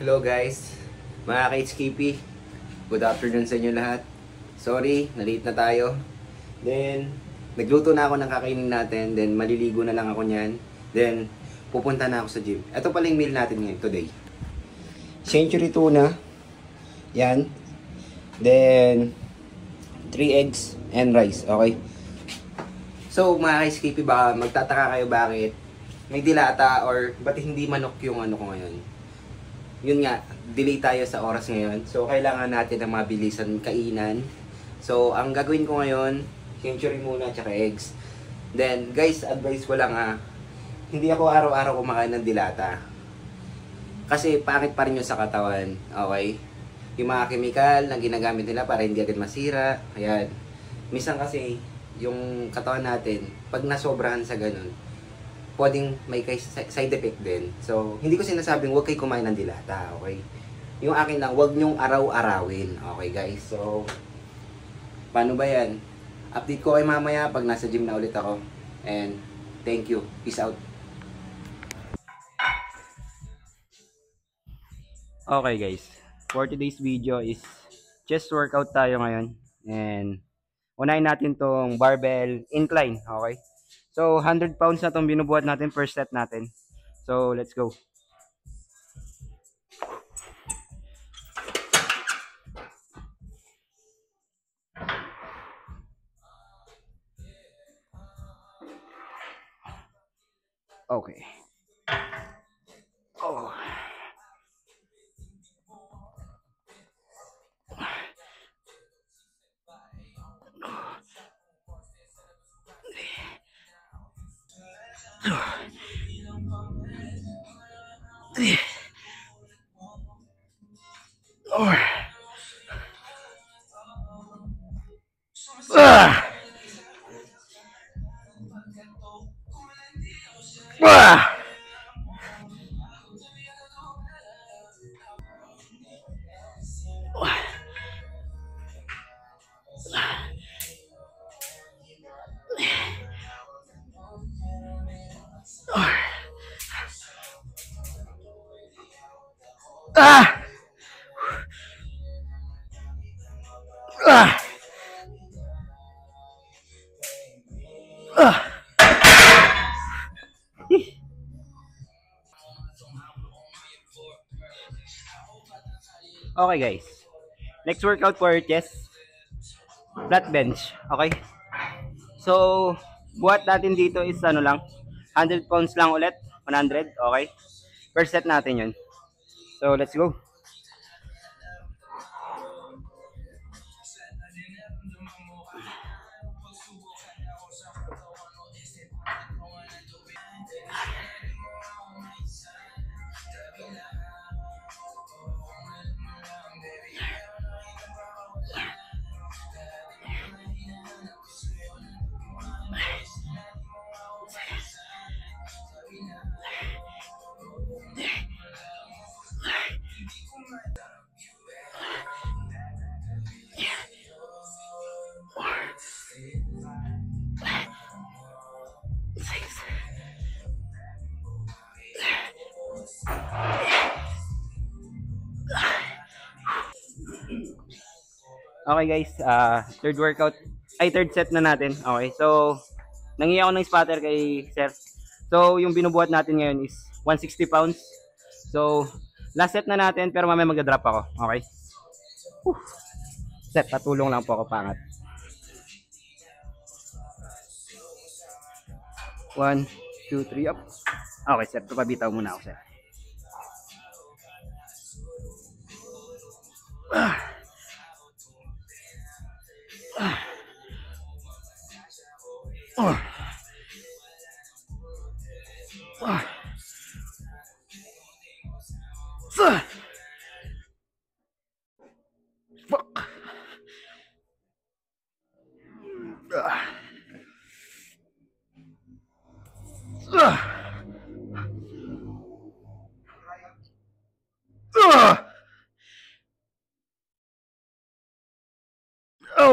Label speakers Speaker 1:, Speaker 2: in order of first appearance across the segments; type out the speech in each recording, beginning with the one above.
Speaker 1: Hello guys, mga ka-HKP. Good afternoon sa inyo lahat. Sorry, na-late na tayo. Then, nagluto na ako ng kakainin natin. Then, maliligo na lang ako niyan. Then, pupunta na ako sa gym. Ito pala yung meal natin ngayon, today. Century tuna. Yan. Then, 3 eggs and rice. Okay? So, mga ka-HKP, baka magtataka kayo bakit may dilata or ba't hindi manok yung ano ko ngayon. Yun nga, delay tayo sa oras ngayon. So, kailangan natin ng mabilisan kainan. So, ang gagawin ko ngayon, century muna, tsaka eggs. Then, guys, advice ko lang hindi ako araw-araw kumakain ng dilata. Kasi, pangit pa rin yun sa katawan. Okay? Yung mga chemical na ginagamit nila para hindi agad masira. Ayan. Minsan kasi, yung katawan natin, pag nasobrahan sa ganun, pwedeng may side effect din. So, hindi ko sinasabing huwag kayo kumain ng dilata, okay? Yung akin lang, huwag nyong araw-arawin, okay guys? So, paano ba yan? Update ko kayo mamaya pag nasa gym na ulit ako. And, thank you. Peace out. Okay guys, for today's video is chest workout tayo ngayon. And, unahin natin tong barbell incline, okay? So, 100 pounds na itong binubuhat natin per set natin. So, let's go. Okay. Oh. Okay guys, next workout for chest, flat bench, okay? So, buhat natin dito is ano lang, 100 pounds lang ulit, 100, okay? Per set natin yun. So, let's go. Okay guys, third set na natin. Okay, so nangiya ako ng spotter kay sir. So yung binubuhat natin ngayon is 160 pounds. So last set na natin pero mamaya mag-drop ako. Okay. Set, patulong lang po ako pangat. 1, 2, 3 up. Okay sir, papabitaw muna ako sir. Fuck.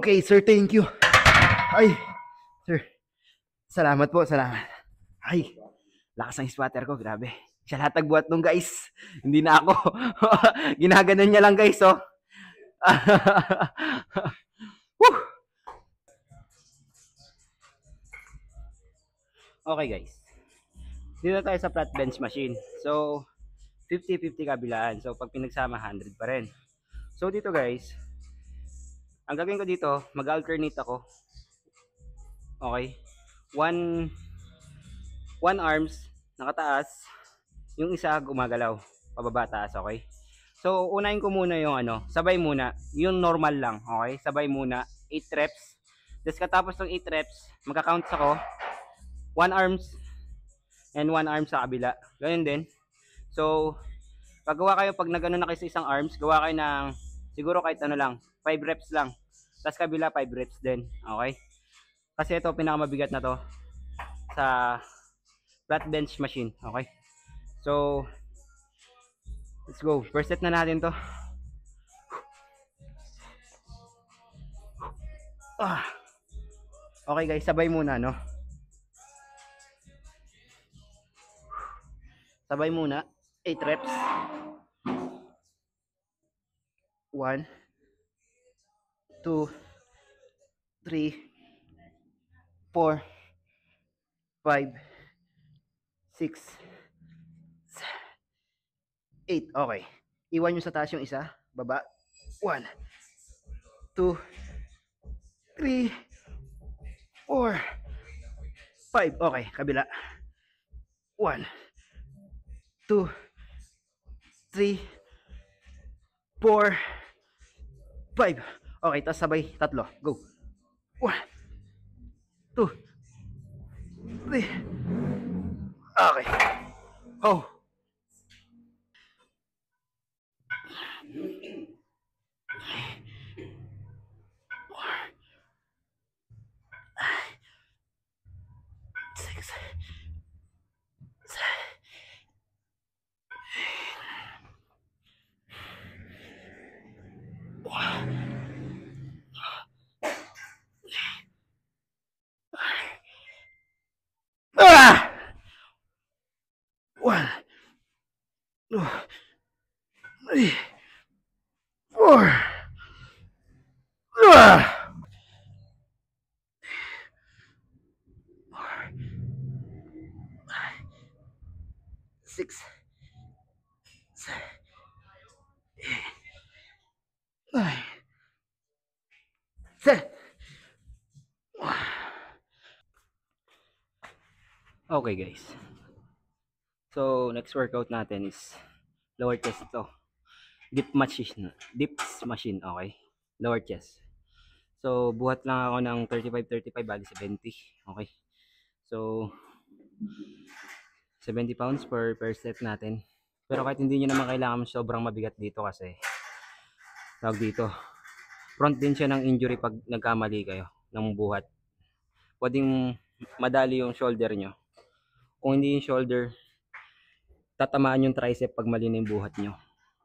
Speaker 1: Okay, sir, thank you. Ay, sir. Salamat po, salamat. Ay, lakas ng spotter ko, grabe. Siya lahat nagbuhat nung guys. Hindi na ako. Ginaganon niya lang guys, oh. Woo! Okay guys. Dito tayo sa flat bench machine. So, 50-50 kabilaan. So, pag pinagsama, 100 pa rin. So, dito guys, ang gagawin ko dito, mag-alternate ako. Okay? One arms, nakataas. Yung isa, gumagalaw. Pababa, taas, okay? So, unahin ko muna yung sabay muna. Yung normal lang, okay? Sabay muna, 8 reps. Tapos katapos ng 8 reps, magka-count ako. 1 arms and 1 arm sa kabila. Ganyan din. So, paggawa kayo, pag nagano na kayo sa isang arms, gawa kayo ng, siguro kahit lang, 5 reps lang. Tapos kabila, 5 reps din. Okay? Kasi ito, pinakamabigat na to sa flat bench machine. Okay? So, let's go. First set na natin to. Okay guys, sabay muna, no? Sabay muna. 8 reps. 1, 2, 3, 4, 5, 6, 8. Okay. Iwan nyo sa taas yung isa. Baba. 1, 2, 3, 4, 5. Okay. Kabila. 1, 2, 3, 4, 5. Okay. Tapos sabay. Tatlo. Go. 1, 2, 3. Okay. Oh. Ah! 1, 2, 3, 4. 6, 7, 8, 9, 10. Okay guys. So, next workout natin is lower chest to. Dips machine, okay? Lower chest. So, buhat lang ako ng 35, bali 70. Okay. So, 70 pounds per set natin. Pero kahit hindi nyo naman kailangan sobrang mabigat dito kasi tawag dito, front din siya ng injury pag nagkamali kayo ng buhat. Pwedeng madali yung shoulder nyo. Kung hindi yung shoulder, tatamaan yung tricep pag mali na yung buhat nyo.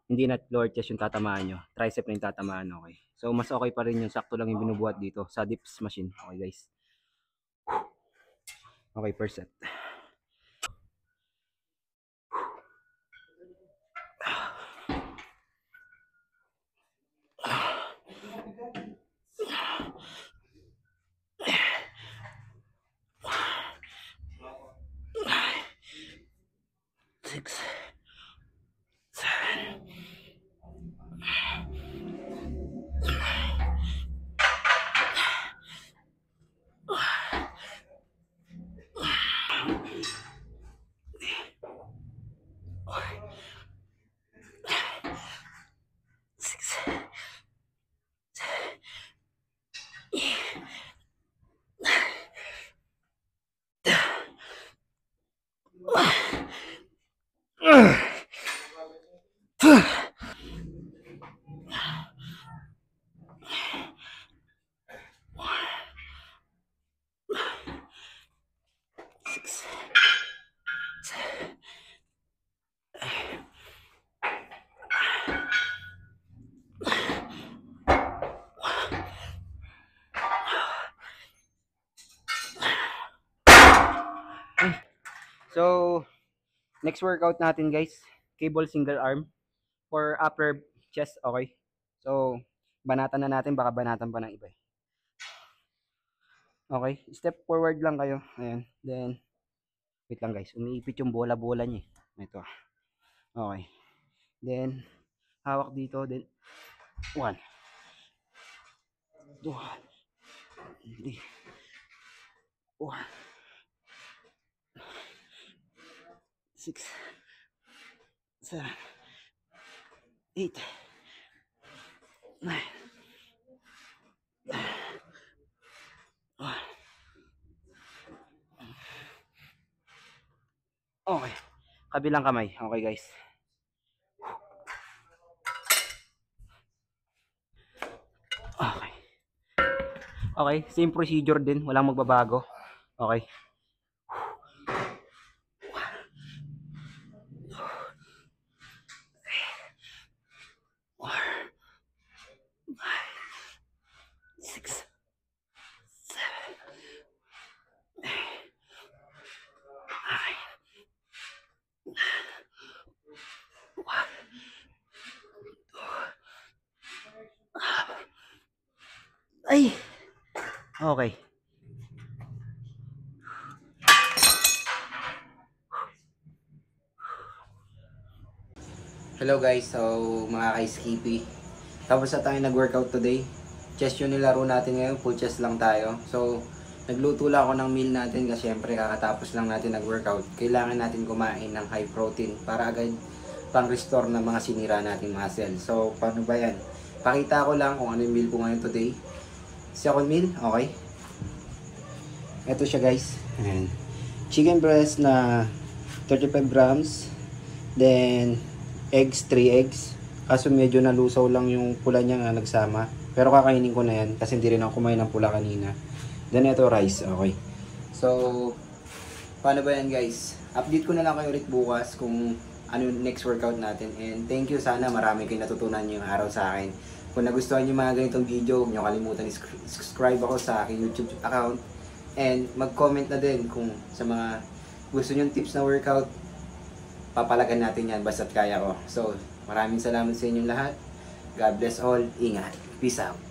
Speaker 1: Hindi na lower chest yung tatamaan nyo. Tricep na yung tatamaan, okay. So, mas okay pa rin yung sakto lang yung binubuhat dito sa dips machine. Okay guys. Okay, first set. So, Next workout natin guys, cable single arm for upper chest, okay? So, banatan na natin, baka banatan pa ng iba. Okay, step forward lang kayo. Ayan, then, wait lang guys, umiipit yung bola-bola niya. Ito. Okay. Then, hawak dito, then, 1, 2, 3, 4, 6, 7, 8, 9, okay. Kabilang kamay. Okay guys. Okay. Okay, same procedure din, walang magbabago. Okay. Six, 7, 8, 9. Ay. Okay. Hello guys, so mga ka-Skippy. Tapos na tayo nag-workout today. Chest yung nilaro natin ngayon, full chest lang tayo. So, nagluto lang ako ng meal natin kasi syempre kakatapos lang natin nag-workout. Kailangan natin kumain ng high protein para agad pang-restore ng mga sinira nating muscle. So, paano ba yan? Pakita ko lang kung ano yung meal ko ngayon today. Second meal, okay. Ito siya guys. Ayan. Chicken breast na 35 grams. Then, eggs, 3 eggs. Kaso medyo nalusaw lang yung pula niya nga nagsama. Pero kakainin ko na yan kasi hindi rin ako kumain ng pula kanina. Then ito rice, okay. So, paano ba yan guys? Update ko na lang kayo ulit bukas kung ano yung next workout natin. And thank you, sana marami kayong natutunan yung araw sa akin. Kung nagustuhan nyo mga ganitong video, huwag nyo kalimutan subscribe ako sa aking YouTube account. And mag-comment na din kung sa mga gusto nyo tips na workout, papalagan natin yan basta't kaya ko. So, maraming salamat sa inyong lahat. God bless all. Ingat. Peace out.